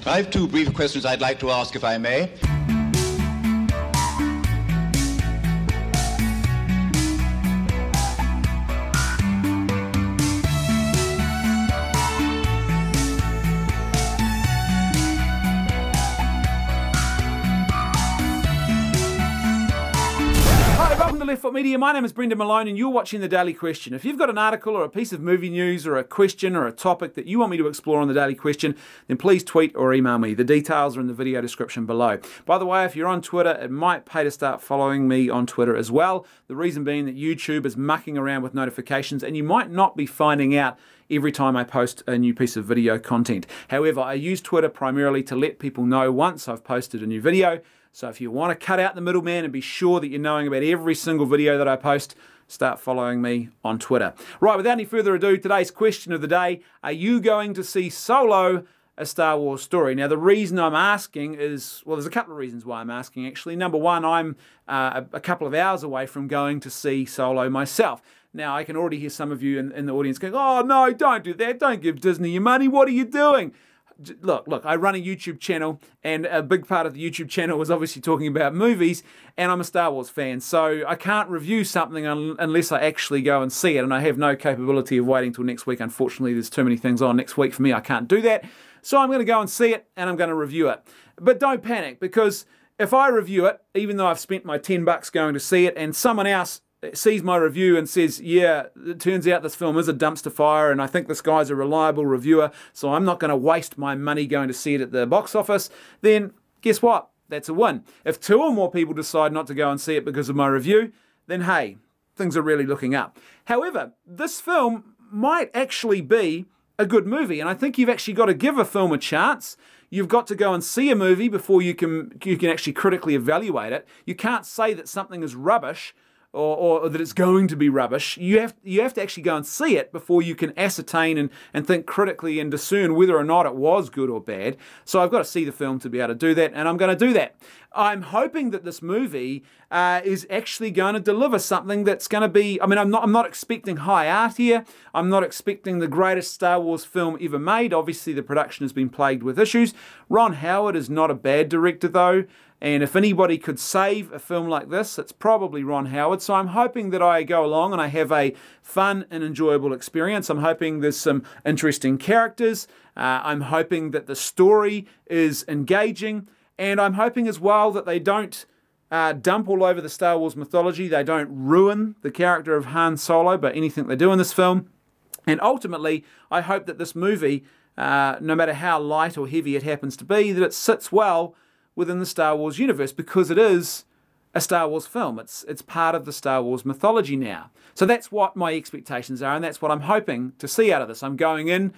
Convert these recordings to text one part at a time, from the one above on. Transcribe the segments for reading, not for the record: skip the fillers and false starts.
I have two brief questions I'd like to ask, if I may. Welcome to Left Foot Media. My name is Brendan Malone and you're watching The Daily Question. If you've got an article or a piece of movie news or a question or a topic that you want me to explore on The Daily Question, then please tweet or email me. The details are in the video description below. By the way, if you're on Twitter, it might pay to start following me on Twitter as well. The reason being that YouTube is mucking around with notifications and you might not be finding out every time I post a new piece of video content. However, I use Twitter primarily to let people know once I've posted a new video. So if you want to cut out the middleman and be sure that you're knowing about every single video that I post, start following me on Twitter. Right, without any further ado, today's question of the day: are you going to see Solo, a Star Wars story? Now, the reason I'm asking is, well, there's a couple of reasons why I'm asking, actually. Number one, I'm a couple of hours away from going to see Solo myself. Now, I can already hear some of you in the audience going, oh, no, don't do that. Don't give Disney your money. What are you doing? Look, I run a YouTube channel, and a big part of the YouTube channel was obviously talking about movies, and I'm a Star Wars fan, so I can't review something unless I actually go and see it, and I have no capability of waiting till next week. Unfortunately, there's too many things on next week for me. I can't do that, so I'm going to go and see it, and I'm going to review it. But don't panic, because if I review it, even though I've spent my $10 going to see it, and someone else sees my review and says, yeah, it turns out this film is a dumpster fire and I think this guy's a reliable reviewer, so I'm not going to waste my money going to see it at the box office, then guess what? That's a win. If two or more people decide not to go and see it because of my review, then hey, things are really looking up. However, this film might actually be a good movie, and I think you've actually got to give a film a chance. You've got to go and see a movie before you can actually critically evaluate it. You can't say that something is rubbish or that it's going to be rubbish. You have to actually go and see it before you can ascertain and think critically and discern whether or not it was good or bad. So I've got to see the film to be able to do that, and I'm going to do that. I'm hoping that this movie is actually going to deliver something that's going to be, I mean, I'm not expecting high art here. I'm not expecting the greatest Star Wars film ever made. Obviously, the production has been plagued with issues. Ron Howard is not a bad director, though. And if anybody could save a film like this, it's probably Ron Howard. So I'm hoping that I go along and I have a fun and enjoyable experience. I'm hoping there's some interesting characters. I'm hoping that the story is engaging. And I'm hoping as well that they don't dump all over the Star Wars mythology. They don't ruin the character of Han Solo by anything they do in this film. And ultimately, I hope that this movie, no matter how light or heavy it happens to be, that it sits well within the Star Wars universe, because it is a Star Wars film. It's part of the Star Wars mythology now. So that's what my expectations are, and that's what I'm hoping to see out of this. I'm going in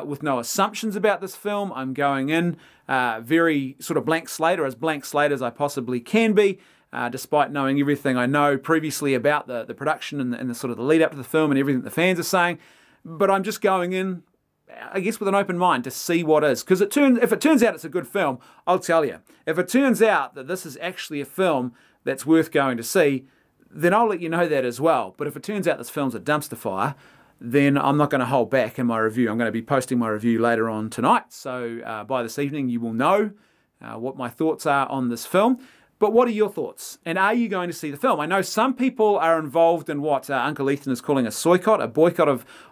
with no assumptions about this film. I'm going in very sort of blank slate, or as blank slate as I possibly can be, despite knowing everything I know previously about the production and the sort of the lead up to the film and everything the fans are saying. But I'm just going in, I guess, with an open mind to see what is. Because if it turns out it's a good film, I'll tell you. If it turns out that this is actually a film that's worth going to see, then I'll let you know that as well. But if it turns out this film's a dumpster fire, then I'm not going to hold back in my review. I'm going to be posting my review later on tonight. So by this evening, you will know what my thoughts are on this film. But what are your thoughts? And are you going to see the film? I know some people are involved in what Uncle Ethan is calling a boycott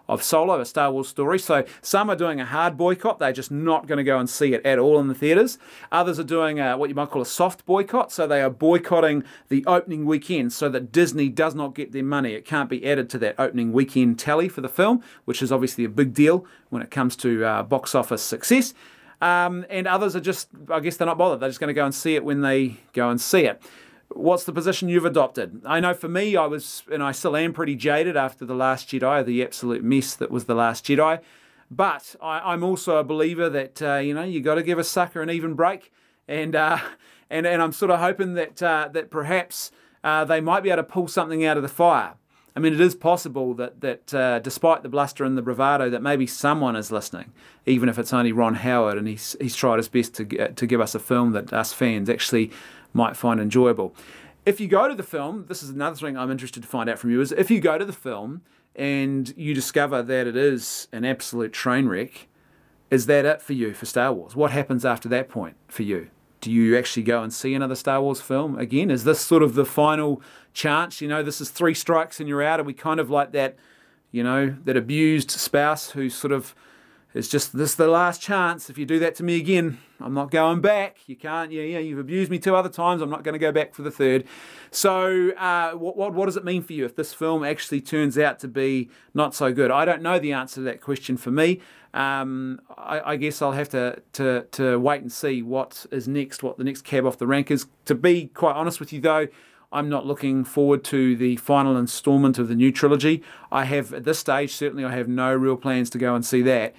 of Solo, a Star Wars story. So some are doing a hard boycott. They're just not going to go and see it at all in the theatres. Others are doing what you might call a soft boycott. So they are boycotting the opening weekend so that Disney does not get their money. It can't be added to that opening weekend tally for the film, which is obviously a big deal when it comes to box office success. And others are just, I guess they're not bothered. They're just going to go and see it when they go and see it. What's the position you've adopted? I know for me, I was, and I still am, pretty jaded after The Last Jedi, the absolute mess that was The Last Jedi. But I'm also a believer that, you got to give a sucker an even break. And I'm sort of hoping that perhaps they might be able to pull something out of the fire. I mean, it is possible that despite the bluster and the bravado, that maybe someone is listening, even if it's only Ron Howard, and he's tried his best to give us a film that us fans actually might find enjoyable. If you go to the film, this is another thing I'm interested to find out from you, is if you go to the film and you discover that it is an absolute train wreck, is that it for you for Star Wars? What happens after that point for you? Do you actually go and see another Star Wars film again? Is this sort of the final chance? You know, this is 3 strikes and you're out. Are we kind of like that, you know, that abused spouse who sort of is just, this is the last chance. If you do that to me again, I'm not going back. You can't, yeah, you've abused me 2 other times. I'm not going to go back for the 3rd. So what does it mean for you if this film actually turns out to be not so good? I don't know the answer to that question for me. I guess I'll have to wait and see what is next, what the next cab off the rank is. To be quite honest with you though, I'm not looking forward to the final installment of the new trilogy. I have, at this stage, certainly I have no real plans to go and see that.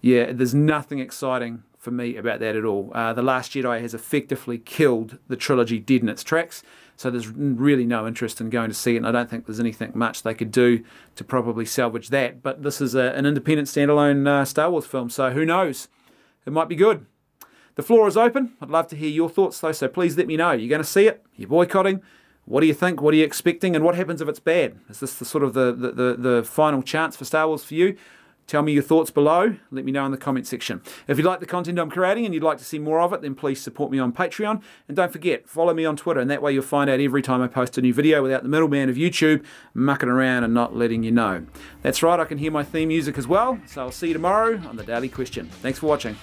Yeah, there's nothing exciting for me about that at all. The Last Jedi has effectively killed the trilogy dead in its tracks, so there's really no interest in going to see it, and I don't think there's anything much they could do to probably salvage that. But this is an independent, standalone Star Wars film, so who knows? It might be good. The floor is open. I'd love to hear your thoughts, though, so please let me know. You're going to see it? You're boycotting? What do you think? What are you expecting? And what happens if it's bad? Is this the sort of the final chance for Star Wars for you? Tell me your thoughts below. Let me know in the comment section. If you like the content I'm creating and you'd like to see more of it, then please support me on Patreon. And don't forget, follow me on Twitter, and that way you'll find out every time I post a new video without the middleman of YouTube mucking around and not letting you know. That's right, I can hear my theme music as well. So I'll see you tomorrow on The Daily Question. Thanks for watching.